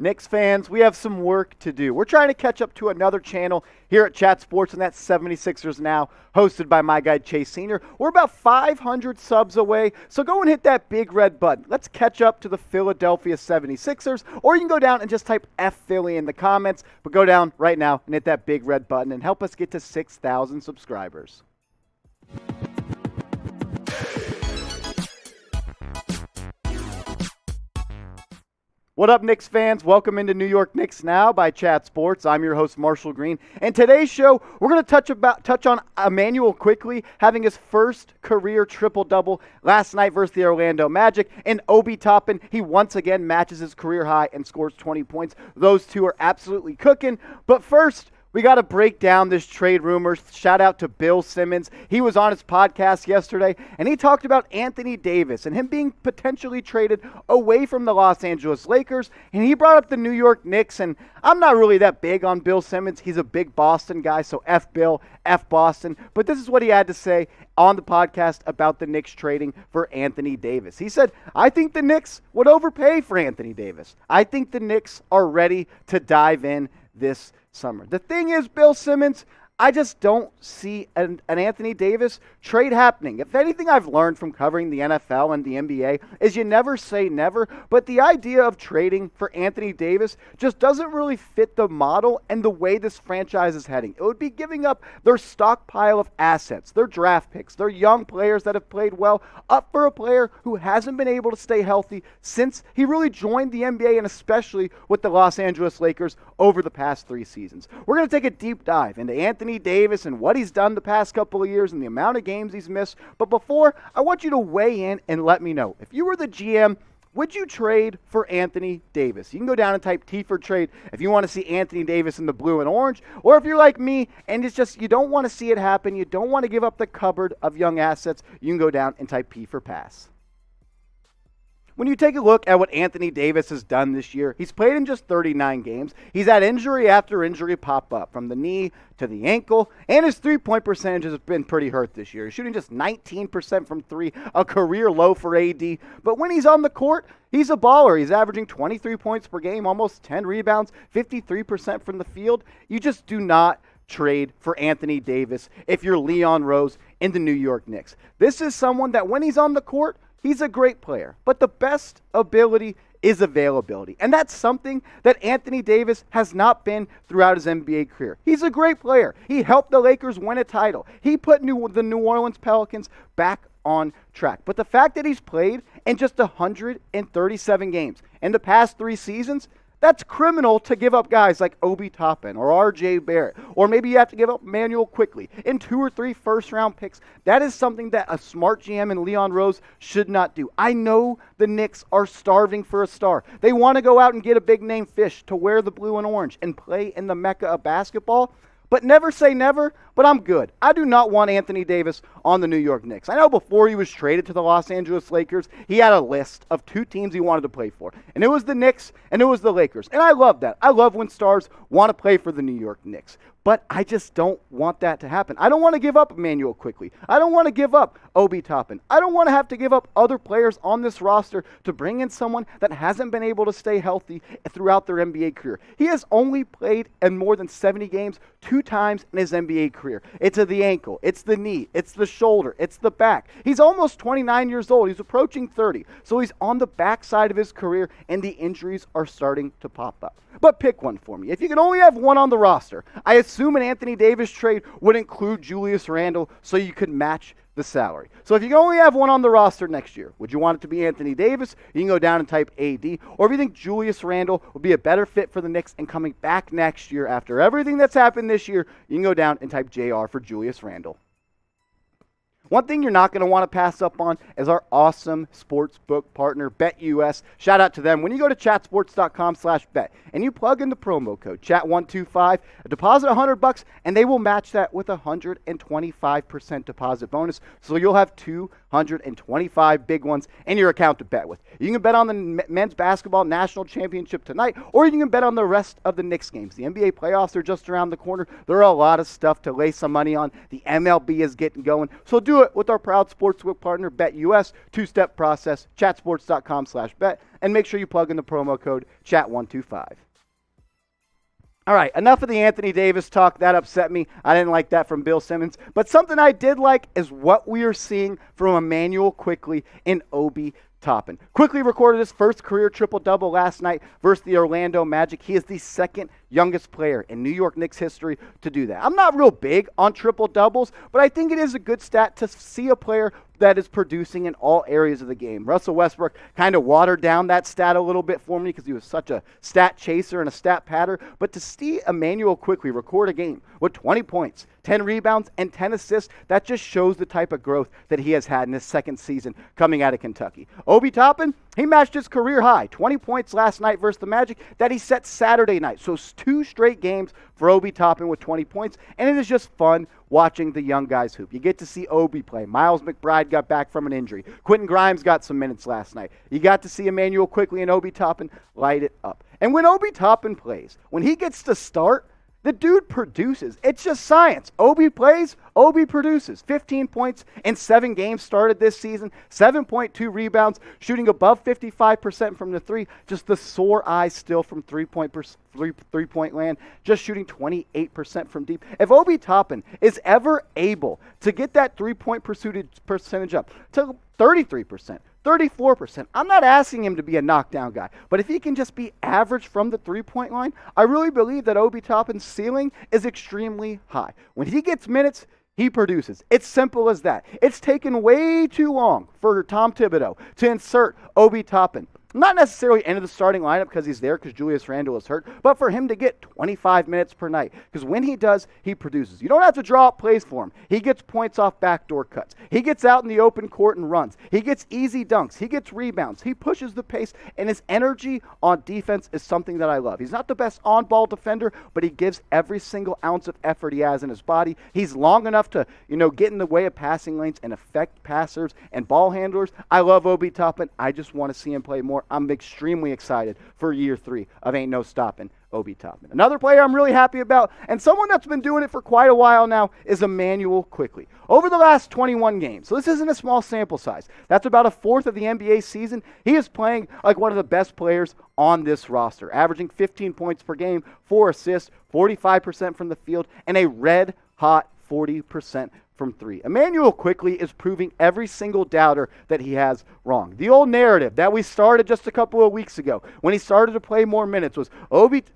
Knicks fans, we have some work to do. We're trying to catch up to another channel here at Chat Sports, and that's 76ers Now, hosted by my guy Chase Sr. We're about 500 subs away, so go and hit that big red button. Let's catch up to the Philadelphia 76ers, or you can go down and just type F Philly in the comments, but go down right now and hit that big red button and help us get to 6,000 subscribers. What up, Knicks fans? Welcome into New York Knicks Now by Chat Sports. I'm your host, Marshall Green. And today's show, we're going to touch on Immanuel Quickley having his first career triple-double last night versus the Orlando Magic. And Obi Toppin, he once again matches his career high and scores 20 points. Those two are absolutely cooking. But first, we got to break down this trade rumors. Shout out to Bill Simmons. He was on his podcast yesterday, and he talked about Anthony Davis and him being potentially traded away from the Los Angeles Lakers. And he brought up the New York Knicks, and I'm not really that big on Bill Simmons. He's a big Boston guy, so F Bill, F Boston. But this is what he had to say on the podcast about the Knicks trading for Anthony Davis. He said, I think the Knicks would overpay for Anthony Davis. I think the Knicks are ready to dive in this summer. The thing is, Bill Simmons, I just don't see an Anthony Davis trade happening. If anything I've learned from covering the NFL and the NBA is you never say never, but the idea of trading for Anthony Davis just doesn't really fit the model and the way this franchise is heading. It would be giving up their stockpile of assets, their draft picks, their young players that have played well, up for a player who hasn't been able to stay healthy since he really joined the NBA, and especially with the Los Angeles Lakers over the past 3 seasons. We're going to take a deep dive into Anthony Davis and what he's done the past couple of years and the amount of games he's missed. But before, I want you to weigh in and let me know. If you were the GM, would you trade for Anthony Davis? You can go down and type T for trade if you want to see Anthony Davis in the blue and orange. Or if you're like me and it's just you don't want to see it happen, you don't want to give up the cupboard of young assets, you can go down and type P for pass. When you take a look at what Anthony Davis has done this year, he's played in just 39 games. He's had injury after injury pop up, from the knee to the ankle, and his three-point percentage has been pretty hurt this year. He's shooting just 19% from three, a career low for AD. But when he's on the court, he's a baller. He's averaging 23 points per game, almost 10 rebounds, 53% from the field. You just do not trade for Anthony Davis if you're Leon Rose in the New York Knicks. This is someone that when he's on the court, he's a great player, but the best ability is availability. And that's something that Anthony Davis has not been throughout his NBA career. He's a great player. He helped the Lakers win a title. He put the New Orleans Pelicans back on track. But the fact that he's played in just 137 games in the past 3 seasons, that's criminal to give up guys like Obi Toppin or R.J. Barrett, or maybe you have to give up Immanuel Quickley in 2 or 3 first-round picks. That is something that a smart GM and Leon Rose should not do. I know the Knicks are starving for a star. They want to go out and get a big-name fish to wear the blue and orange and play in the mecca of basketball. But never say never, but I'm good. I do not want Anthony Davis on the New York Knicks. I know before he was traded to the Los Angeles Lakers, he had a list of 2 teams he wanted to play for. And it was the Knicks and it was the Lakers. And I love that. I love when stars want to play for the New York Knicks. But I just don't want that to happen. I don't want to give up Immanuel Quickley. I don't want to give up Obi Toppin. I don't want to have to give up other players on this roster to bring in someone that hasn't been able to stay healthy throughout their NBA career. He has only played in more than 70 games 2 times in his NBA career. It's the ankle, it's the knee, it's the shoulder, it's the back. He's almost 29 years old. He's approaching 30. So he's on the backside of his career, and the injuries are starting to pop up. But pick one for me. If you can only have one on the roster, I assume an Anthony Davis trade would include Julius Randle so you could match the salary. So if you can only have one on the roster next year, would you want it to be Anthony Davis? You can go down and type AD. Or if you think Julius Randle would be a better fit for the Knicks and coming back next year after everything that's happened this year, you can go down and type JR for Julius Randle. One thing you're not going to want to pass up on is our awesome sportsbook partner, BetUS. Shout out to them. When you go to chatsports.com/bet and you plug in the promo code chat125, deposit $100 and they will match that with a 125% deposit bonus. So you'll have 2 125 big ones in your account to bet with. You can bet on the men's basketball national championship tonight, or you can bet on the rest of the Knicks games. The NBA playoffs are just around the corner. There are a lot of stuff to lay some money on. The MLB is getting going. So do it with our proud sportsbook partner, BetUS. Two-step process, chatsports.com/bet, and make sure you plug in the promo code CHAT125. All right, enough of the Anthony Davis talk. That upset me. I didn't like that from Bill Simmons. But something I did like is what we are seeing from Immanuel Quickley and Obi Toppin. Quickley recorded his first career triple-double last night versus the Orlando Magic. He is the second youngest player in New York Knicks history to do that. I'm not real big on triple-doubles, but I think it is a good stat to see a player that is producing in all areas of the game. Russell Westbrook kind of watered down that stat a little bit for me because he was such a stat chaser and a stat patter. But to see Immanuel Quickley record a game with 20 points, 10 rebounds, and 10 assists, that just shows the type of growth that he has had in his second season coming out of Kentucky. Obi Toppin, he matched his career high, 20 points last night versus the Magic, that he set Saturday night. So 2 straight games for Obi Toppin with 20 points, and it is just fun watching the young guys hoop. You get to see Obi play. Miles McBride got back from an injury. Quentin Grimes got some minutes last night. You got to see Immanuel Quickley and Obi Toppin light it up. And when Obi Toppin plays, when he gets to start, the dude produces. It's just science. Obi plays, Obi produces. 15 points in 7 games started this season. 7.2 rebounds, shooting above 55% from the three. Just the sore eyes still from three-point land. Just shooting 28% from deep. If Obi Toppin is ever able to get that three-point percentage up to 33%, 34%. I'm not asking him to be a knockdown guy, but if he can just be average from the three-point line, I really believe that Obi Toppin's ceiling is extremely high. When he gets minutes, he produces. It's simple as that. It's taken way too long for Tom Thibodeau to insert Obi Toppin. Not necessarily into the starting lineup because he's there because Julius Randle is hurt, but for him to get 25 minutes per night. Because when he does, he produces. You don't have to draw up plays for him. He gets points off backdoor cuts. He gets out in the open court and runs. He gets easy dunks. He gets rebounds. He pushes the pace, and his energy on defense is something that I love. He's not the best on-ball defender, but he gives every single ounce of effort he has in his body. He's long enough to, get in the way of passing lanes and affect passers and ball handlers. I love Obi Toppin. I just want to see him play more. I'm extremely excited for year 3 of Ain't No Stoppin' Obi Toppin. Another player I'm really happy about, and someone that's been doing it for quite a while now, is Immanuel Quickley. Over the last 21 games, so this isn't a small sample size. That's about a fourth of the NBA season. He is playing like one of the best players on this roster, averaging 15 points per game, 4 assists, 45% from the field, and a red-hot 40% from 3. Immanuel Quickley is proving every single doubter that he has wrong. The old narrative that we started just a couple of weeks ago when he started to play more minutes was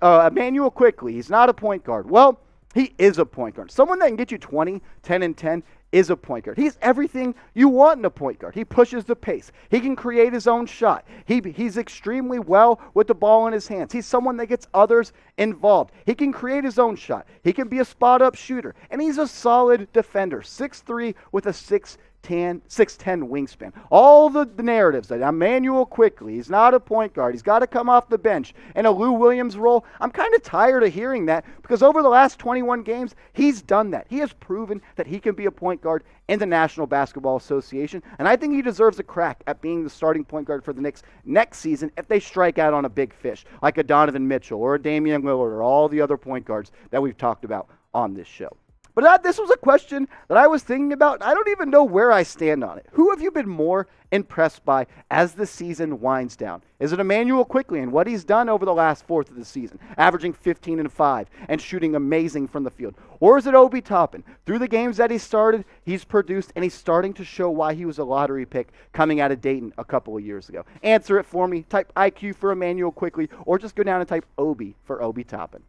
Immanuel Quickley, he's not a point guard. Well, he is a point guard. Someone that can get you 20, 10, and 10 is a point guard. He's everything you want in a point guard. He pushes the pace. He can create his own shot. He's extremely well with the ball in his hands. He's someone that gets others involved. He can create his own shot. He can be a spot-up shooter. And he's a solid defender. 6'3" with a 6'10" wingspan. All the narratives that Immanuel Quickley, he's not a point guard, he's got to come off the bench in a Lou Williams role, I'm kind of tired of hearing that because over the last 21 games, he's done that. He has proven that he can be a point guard in the National Basketball Association, and I think he deserves a crack at being the starting point guard for the Knicks next season if they strike out on a big fish like a Donovan Mitchell or a Damian Lillard or all the other point guards that we've talked about on this show. But this was a question that I was thinking about. I don't even know where I stand on it. Who have you been more impressed by as the season winds down? Is it Immanuel Quickley and what he's done over the last fourth of the season, averaging 15 and 5 and shooting amazing from the field? Or is it Obi Toppin? Through the games that he started, he's produced, and he's starting to show why he was a lottery pick coming out of Dayton a couple of years ago. Answer it for me. Type IQ for Immanuel Quickley, or just go down and type Obi for Obi Toppin.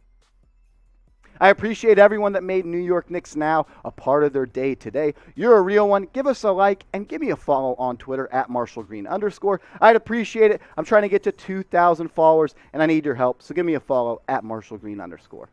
I appreciate everyone that made New York Knicks Now a part of their day today. You're a real one. Give us a like and give me a follow on Twitter at @MarshallGreen_. I'd appreciate it. I'm trying to get to 2,000 followers, and I need your help. So give me a follow at @MarshallGreen_.